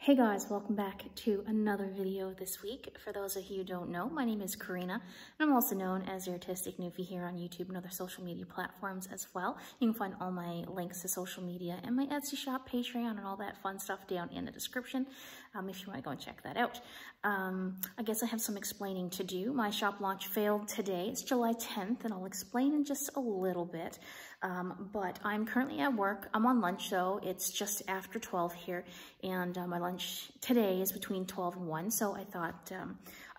Hey guys, welcome back to another video this week. For those of you who don't know, my name is Karina, and I'm also known as the Artistic Newfie here on YouTube and other social media platforms as well. You can find all my links to social media and my Etsy shop, Patreon, and all that fun stuff down in the description if you want to go and check that out. I guess I have some explaining to do. My shop launch failed today. It's July 10th, and I'll explain in just a little bit. But I'm currently at work. I'm on lunch though. It's just after 12 here, and my lunch today is between 12 and 1, so I thought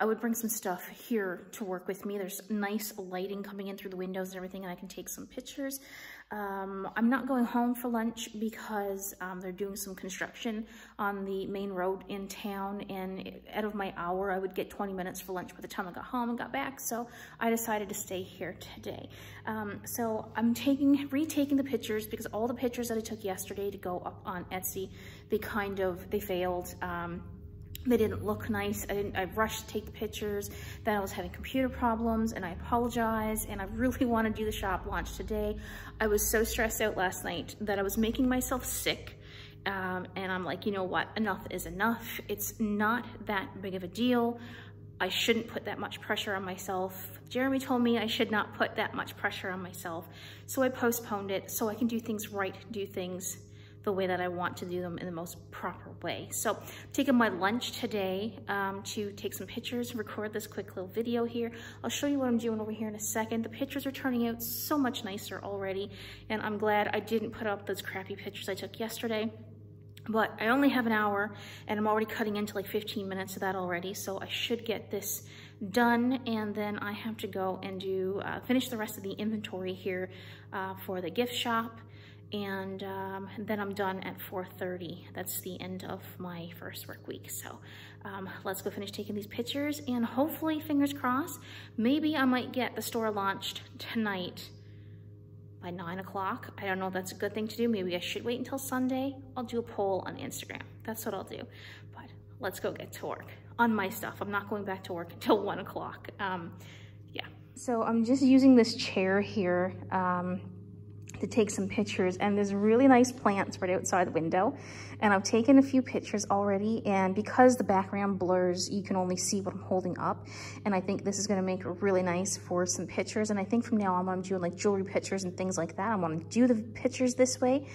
I would bring some stuff here to work with me. There's nice lighting coming in through the windows and everything, and I can take some pictures. I'm not going home for lunch because they're doing some construction on the main road in town, and out of my hour I would get 20 minutes for lunch by the time I got home and got back, so I decided to stay here today. So I'm retaking the pictures because all the pictures that I took yesterday to go up on Etsy, they failed. They didn't look nice. I rushed to take the pictures. Then I was having computer problems, and I apologize, and I really want to do the shop launch today. I was so stressed out last night that I was making myself sick, and I'm like, you know what, enough is enough. It's not that big of a deal. I shouldn't put that much pressure on myself. Jeremy told me I should not put that much pressure on myself, so I postponed it so I can do things right, do things the way that I want to do them in the most proper way. So I'm taking my lunch today to take some pictures, record this quick little video here. I'll show you what I'm doing over here in a second. The pictures are turning out so much nicer already, and I'm glad I didn't put up those crappy pictures I took yesterday. But I only have an hour, and I'm already cutting into like 15 minutes of that already, so I should get this done, and then I have to go and do finish the rest of the inventory here for the gift shop. And then I'm done at 4:30. That's the end of my first work week. So let's go finish taking these pictures, and hopefully, fingers crossed, maybe I might get the store launched tonight by 9 o'clock. I don't know if that's a good thing to do. Maybe I should wait until Sunday. I'll do a poll on Instagram. That's what I'll do. But let's go get to work on my stuff. I'm not going back to work until 1 o'clock. Yeah. So I'm just using this chair here to take some pictures, and there's really nice plants right outside the window, and I've taken a few pictures already, and because the background blurs, you can only see what I'm holding up, and I think this is going to make it really nice for some pictures. And I think from now on I'm doing like jewelry pictures and things like that. I want to do the pictures this way.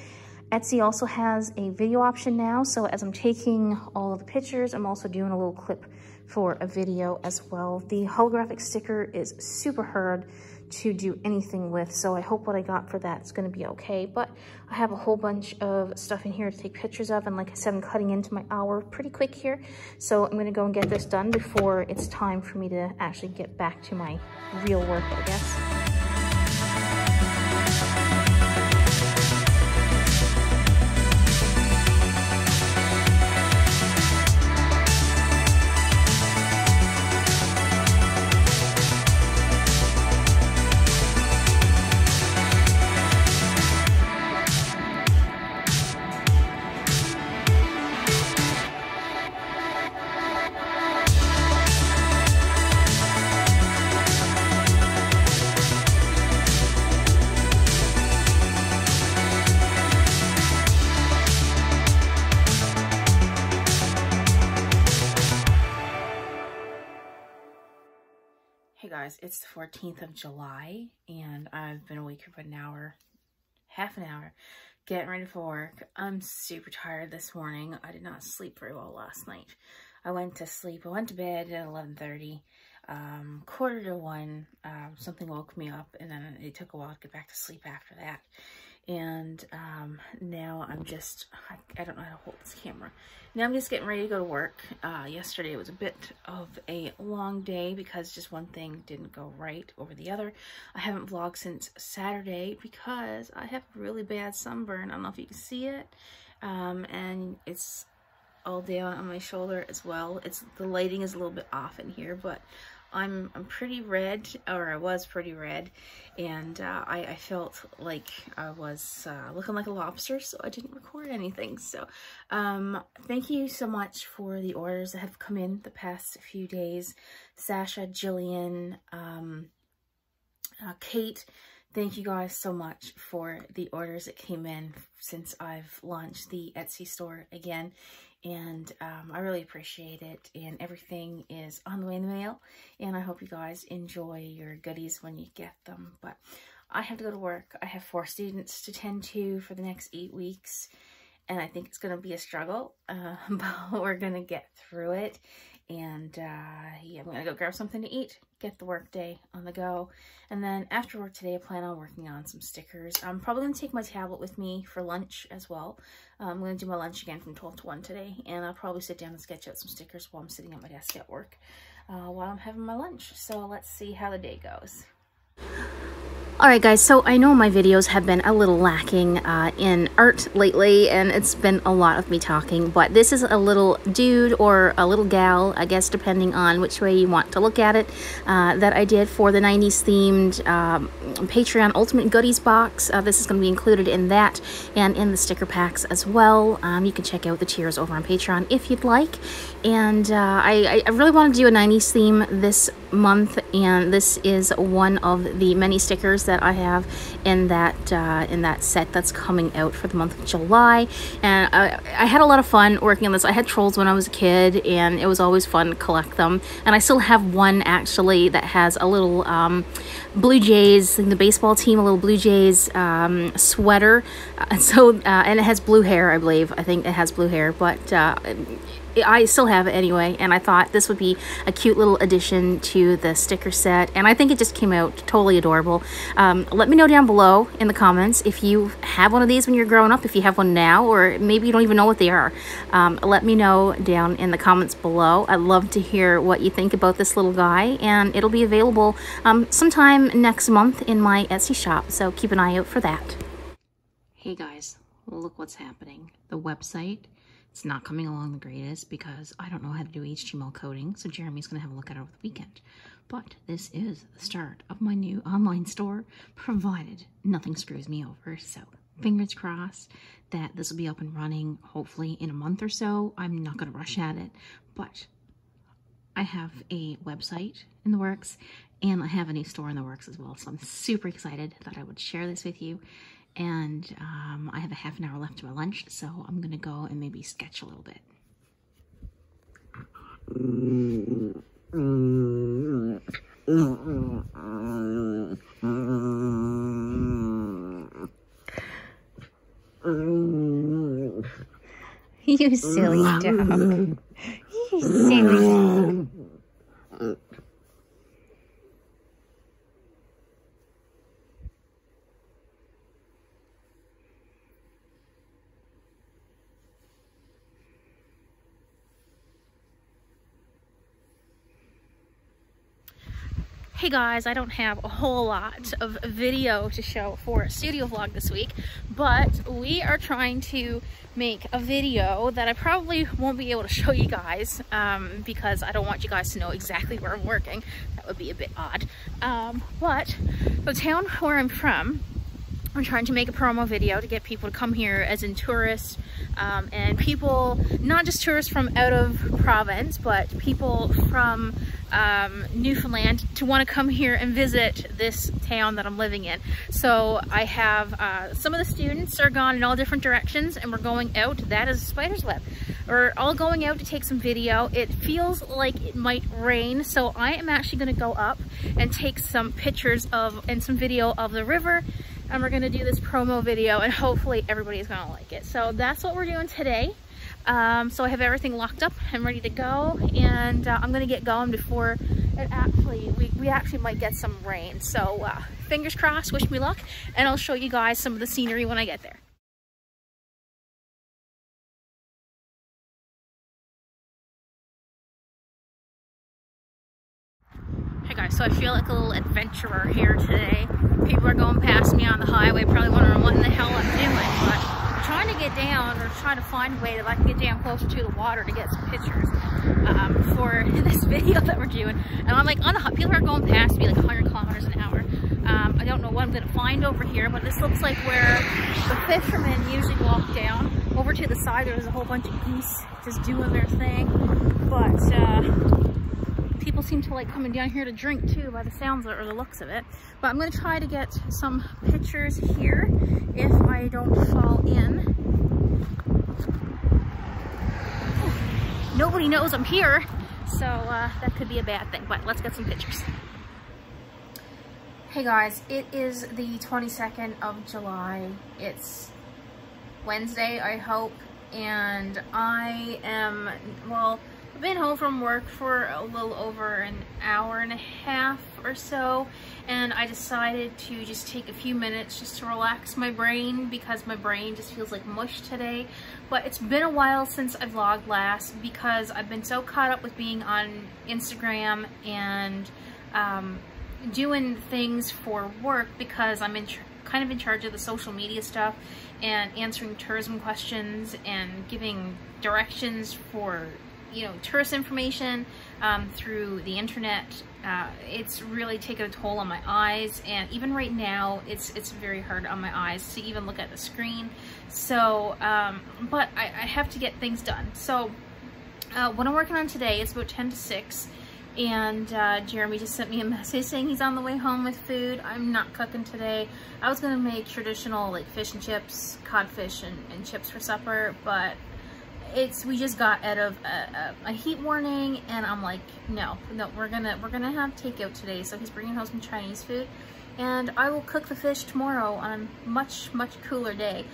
Etsy also has a video option now, so as I'm taking all of the pictures, I'm also doing a little clip for a video as well. The holographic sticker is super hard to do anything with, so I hope what I got for that is going to be okay. But I have a whole bunch of stuff in here to take pictures of, and like I said, I'm cutting into my hour pretty quick here, so I'm going to go and get this done before it's time for me to actually get back to my real work, I guess. Hey guys, it's the 14th of July, and I've been awake for about an hour, half an hour, getting ready for work. I'm super tired this morning. I did not sleep very well last night. I went to bed at 11:30, quarter to 1, something woke me up, and then it took a while to get back to sleep after that. And now I'm just, I don't know how to hold this camera. Now I'm just getting ready to go to work. Yesterday was a bit of a long day because just one thing didn't go right over the other. I haven't vlogged since Saturday because I have really bad sunburn. I don't know if you can see it. And it's all down on my shoulder as well. The lighting is a little bit off in here, but I'm pretty red, or I was pretty red, and I felt like I was looking like a lobster, so I didn't record anything. So thank you so much for the orders that have come in the past few days. Sasha, Jillian, Kate, Thank you guys so much for the orders that came in since I've launched the Etsy store again. And I really appreciate it. And everything is on the way in the mail. And I hope you guys enjoy your goodies when you get them. But I have to go to work. I have 4 students to tend to for the next 8 weeks. And I think it's going to be a struggle. But we're going to get through it. And yeah, I'm gonna go grab something to eat, get the work day on the go, and then after work today I plan on working on some stickers. I'm probably gonna take my tablet with me for lunch as well. I'm gonna do my lunch again from 12 to 1 today, and I'll probably sit down and sketch out some stickers while I'm sitting at my desk at work while I'm having my lunch. So let's see how the day goes. Alright guys, so I know my videos have been a little lacking in art lately, and it's been a lot of me talking, but this is a little dude or a little gal, I guess depending on which way you want to look at it, that I did for the 90s themed Patreon Ultimate Goodies box. This is going to be included in that and in the sticker packs as well. You can check out the tiers over on Patreon if you'd like. And I really want to do a 90s theme this month, and this is one of the many stickers that I have in that set that's coming out for the month of July. And I had a lot of fun working on this. I had trolls when I was a kid, and it was always fun to collect them. And I still have one actually that has a little Blue Jays, the baseball team, a little Blue Jays sweater. And it has blue hair, I believe. I think it has blue hair, but I still have it anyway, and I thought this would be a cute little addition to the sticker set, and I think it just came out totally adorable. Let me know down below in the comments if you have one of these when you're growing up, if you have one now, or maybe you don't even know what they are. Let me know down in the comments below. I'd love to hear what you think about this little guy, and it'll be available sometime next month in my Etsy shop, so keep an eye out for that. Hey guys, look what's happening. The website, it's not coming along the greatest because I don't know how to do HTML coding, so Jeremy's going to have a look at it over the weekend. But this is the start of my new online store, provided nothing screws me over. So fingers crossed that this will be up and running hopefully in a month or so. I'm not going to rush at it, but I have a website in the works and I have a new store in the works as well. So I'm super excited that I would share this with you. And I have a half an hour left to my lunch, so I'm gonna go and maybe sketch a little bit. You silly dog. You silly dog. Hey guys, I don't have a whole lot of video to show for a studio vlog this week, but we are trying to make a video that I probably won't be able to show you guys because I don't want you guys to know exactly where I'm working. That would be a bit odd. But the town where I'm from, I'm trying to make a promo video to get people to come here as in tourists, and people, not just tourists from out of province, but people from Newfoundland to want to come here and visit this town that I'm living in. So I have some of the students are gone in all different directions, and we're going out. That is a spider's web. We're all going out to take some video. It feels like it might rain, so I am actually going to go up and take some pictures of and some video of the river. And we're gonna do this promo video, and hopefully everybody's gonna like it. So that's what we're doing today. So I have everything locked up and ready to go, and I'm gonna get going before it actually, we actually might get some rain. So fingers crossed, wish me luck, and I'll show you guys some of the scenery when I get there. Hey guys, so I feel like a little adventurer here today. People are going past me on the highway, probably wondering what in the hell I'm doing, but I'm trying to get down, or trying to find a way that I can get down closer to the water to get some pictures for this video that we're doing. And I'm like, people are going past me like 100 kilometers an hour. I don't know what I'm going to find over here, but this looks like where the fishermen usually walk down. Over to the side, there's a whole bunch of geese just doing their thing, but People seem to like coming down here to drink too by the sounds or the looks of it. But I'm gonna try to get some pictures here if I don't fall in. Nobody knows I'm here, so that could be a bad thing, but let's get some pictures. Hey guys, it is the 22nd of July. It's Wednesday, I hope, and I am, well, I've been home from work for a little over an hour and a half or so, and I decided to just take a few minutes just to relax my brain because my brain just feels like mush today. But it's been a while since I vlogged last because I've been so caught up with being on Instagram and doing things for work because I'm kind of in charge of the social media stuff and answering tourism questions and giving directions for, you know, tourist information through the internet. It's really taken a toll on my eyes, and even right now it's very hard on my eyes to even look at the screen. So but I have to get things done. So what I'm working on today is about 10 to 6, and Jeremy just sent me a message saying he's on the way home with food. I'm not cooking today. I was gonna make traditional like fish and chips, codfish and chips for supper, but we just got out of a heat warning, and I'm like, no, we're gonna have takeout today. So he's bringing home some Chinese food, and I will cook the fish tomorrow on a much cooler day.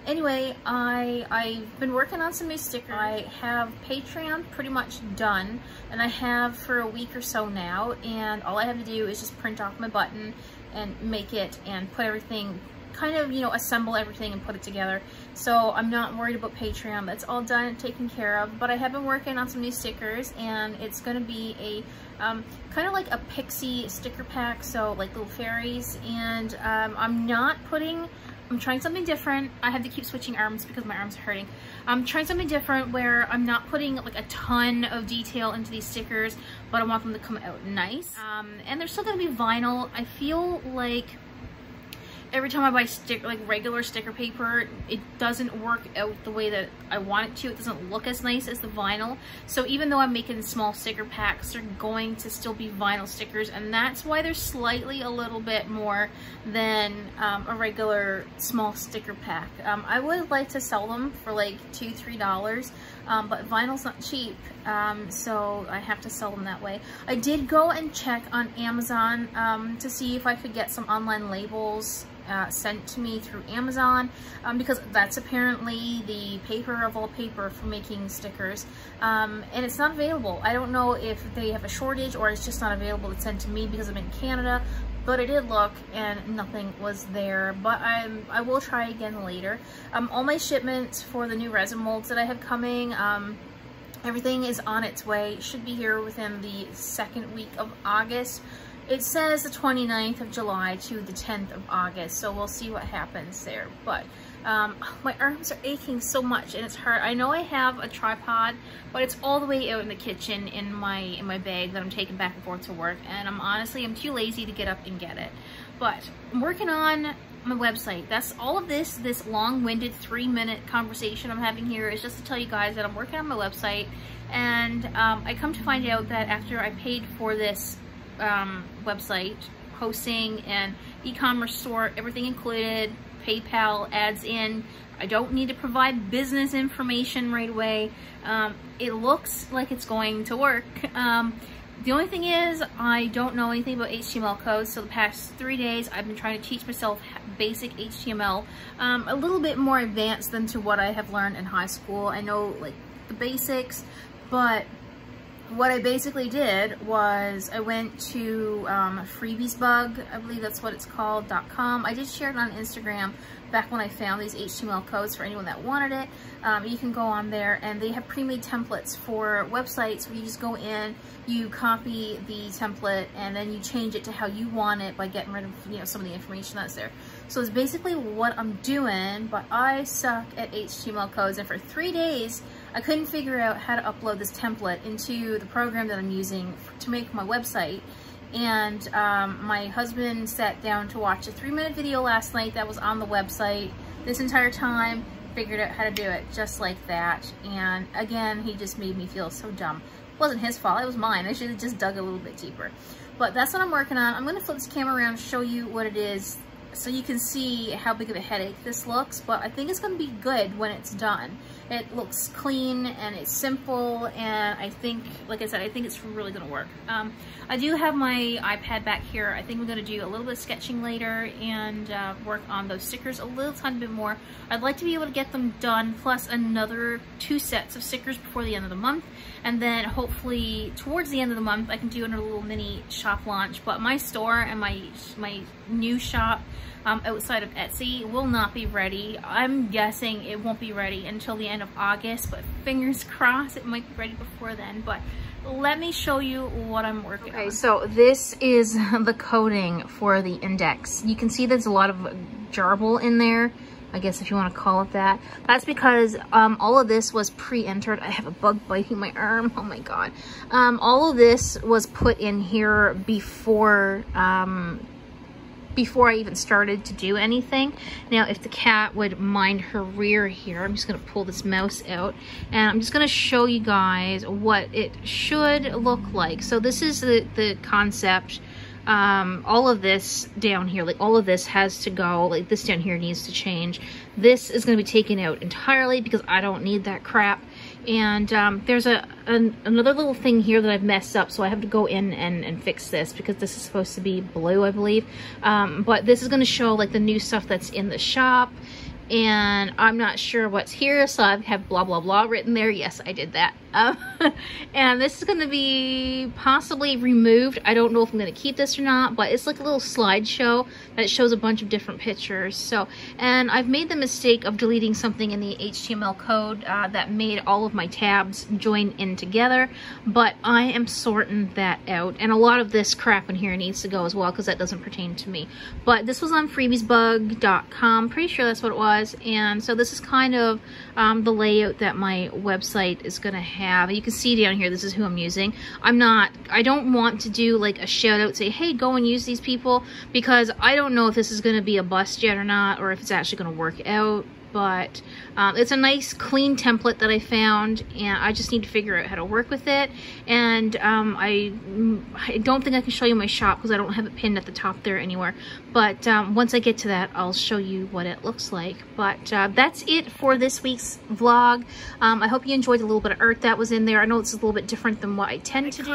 Anyway, I've been working on some new stickers. I have Patreon pretty much done, and I have for a week or so now, and all I have to do is just print off my button and make it and put everything, kind of, you know, assemble everything and put it together. So I'm not worried about Patreon. That's all done and taken care of. But I have been working on some new stickers, and it's going to be a kind of like a pixie sticker pack, so like little fairies. And I'm trying something different. I have to keep switching arms because my arms are hurting. I'm trying something different where I'm not putting like a ton of detail into these stickers, but I want them to come out nice. And they're still going to be vinyl. I feel like every time I buy regular sticker paper, it doesn't work out the way that I want it to. It doesn't look as nice as the vinyl. So even though I'm making small sticker packs, they're going to still be vinyl stickers, and that's why they're slightly a little bit more than a regular small sticker pack. I would like to sell them for like $2–3, but vinyl's not cheap, so I have to sell them that way. I did go and check on Amazon to see if I could get some online labels sent to me through Amazon, because that's apparently the paper of all paper for making stickers, and it's not available. I don't know if they have a shortage or it's just not available to send to me because I'm in Canada, but I did look and nothing was there. But I will try again later. All my shipments for the new resin molds that I have coming, everything is on its way. It should be here within the second week of August. It says the 29th of July to the 10th of August, so we'll see what happens there. But my arms are aching so much, and it's hard. I know I have a tripod, but it's all the way out in the kitchen in my bag that I'm taking back and forth to work, and I'm too lazy to get up and get it. But I'm working on my website. That's all of this long-winded 3-minute conversation I'm having here is just to tell you guys that I'm working on my website, and I come to find out that after I paid for this website, hosting and e-commerce store, everything included, PayPal adds in, I don't need to provide business information right away. It looks like it's going to work. The only thing is I don't know anything about HTML codes, so the past 3 days I've been trying to teach myself basic HTML, a little bit more advanced than to what I have learned in high school. I know like the basics, but what I basically did was I went to freebiesbug, I believe that's what it's called, .com. I did share it on Instagram back when I found these HTML codes for anyone that wanted it. You can go on there, and they have pre-made templates for websites where you just go in, you copy the template, and then you change it to how you want it by getting rid of, you know, some of the information that's there. So it's basically what I'm doing, but I suck at HTML codes, and for 3 days I couldn't figure out how to upload this template into the program that I'm using to make my website. And my husband sat down to watch a 3-minute video last night that was on the website. This entire time, figured out how to do it just like that. And again, he just made me feel so dumb. wasn't his fault, it was mine. I should have just dug a little bit deeper. But that's what I'm working on. I'm gonna flip this camera around and show you what it is so you can see how big of a headache this looks, but I think it's gonna be good when it's done. It looks clean and it's simple, and I think, like I said, I think it's really gonna work. I do have my iPad back here. I think we're gonna do a little bit of sketching later and work on those stickers a little tiny bit more. I'd like to be able to get them done, plus another 2 sets of stickers before the end of the month, and then hopefully towards the end of the month I can do another little mini shop launch. But my store and my new shop outside of Etsy will not be ready. I'm guessing it won't be ready until the end of August, but fingers crossed it might be ready before then. But let me show you what I'm working on. Okay, so this is the coating for the index. You can see there's a lot of jarble in there, I guess if you want to call it that. That's because all of this was pre-entered. I have a bug biting my arm, oh my god. All of this was put in here before I even started to do anything. Now, if the cat would mind her rear here, I'm just gonna pull this mouse out and I'm just gonna show you guys what it should look like. So this is the concept. All of this down here, like all of this has to go, like this down here needs to change. This is gonna be taken out entirely because I don't need that crap. And there's another little thing here that I've messed up, so I have to go in and fix this because this is supposed to be blue, I believe. But this is going to show like the new stuff that's in the shop, and I'm not sure what's here, so I have blah blah blah written there. Yes, I did that. And this is going to be possibly removed. I don't know if I'm going to keep this or not, but it's like a little slideshow that shows a bunch of different pictures. So, and I've made the mistake of deleting something in the HTML code that made all of my tabs join in together, but I am sorting that out. And a lot of this crap in here needs to go as well because that doesn't pertain to me. But this was on freebiesbug.com, pretty sure that's what it was. And so this is kind of the layout that my website is going to have. You can see down here, this is who I'm using. I don't want to do like a shout out, say, hey, go and use these people, because I don't know if this is going to be a bust yet or not, or if it's actually going to work out. But it's a nice clean template that I found, and I just need to figure out how to work with it. And I don't think I can show you my shop because I don't have it pinned at the top there anywhere. But once I get to that, I'll show you what it looks like. But that's it for this week's vlog. I hope you enjoyed the little bit of art that was in there. I know it's a little bit different than what I tend to do.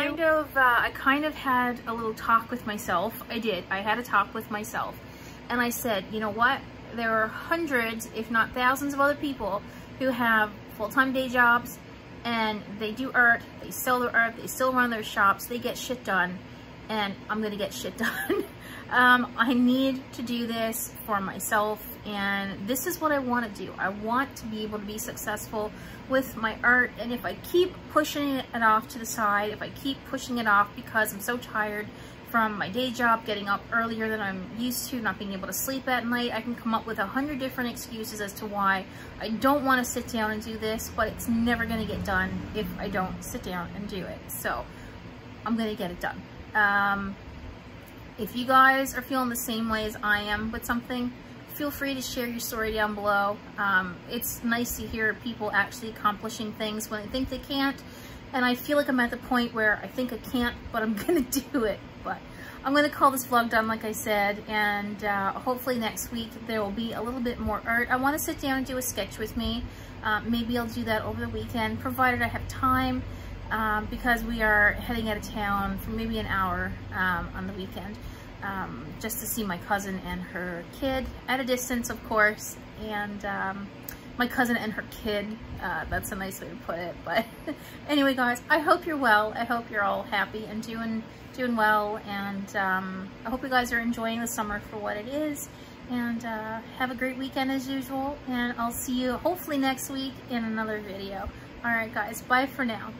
I kind of had a little talk with myself. I did. I had a talk with myself. And I said, you know what? There are hundreds, if not thousands, of other people who have full-time day jobs, and they do art, they sell their art, they still run their shops, they get shit done, and I'm gonna get shit done. I need to do this for myself, and this is what I want to do. I want to be able to be successful with my art, and if I keep pushing it off to the side, if I keep pushing it off because I'm so tired from my day job, getting up earlier than I'm used to, not being able to sleep at night, I can come up with 100 different excuses as to why I don't want to sit down and do this, but it's never going to get done if I don't sit down and do it. So I'm going to get it done. If you guys are feeling the same way as I am with something, feel free to share your story down below. It's nice to hear people actually accomplishing things when they think they can't. And I feel like I'm at the point where I think I can't, but I'm gonna do it. But I'm gonna call this vlog done, like I said, and hopefully next week there will be a little bit more art. I wanna sit down and do a sketch with me. Maybe I'll do that over the weekend, provided I have time, because we are heading out of town for maybe an hour on the weekend, just to see my cousin and her kid, at a distance, of course, and my cousin and her kid. That's a nice way to put it. But anyway, guys, I hope you're well. I hope you're all happy and doing well, and I hope you guys are enjoying the summer for what it is, and have a great weekend as usual, and I'll see you hopefully next week in another video. All right, guys, bye for now.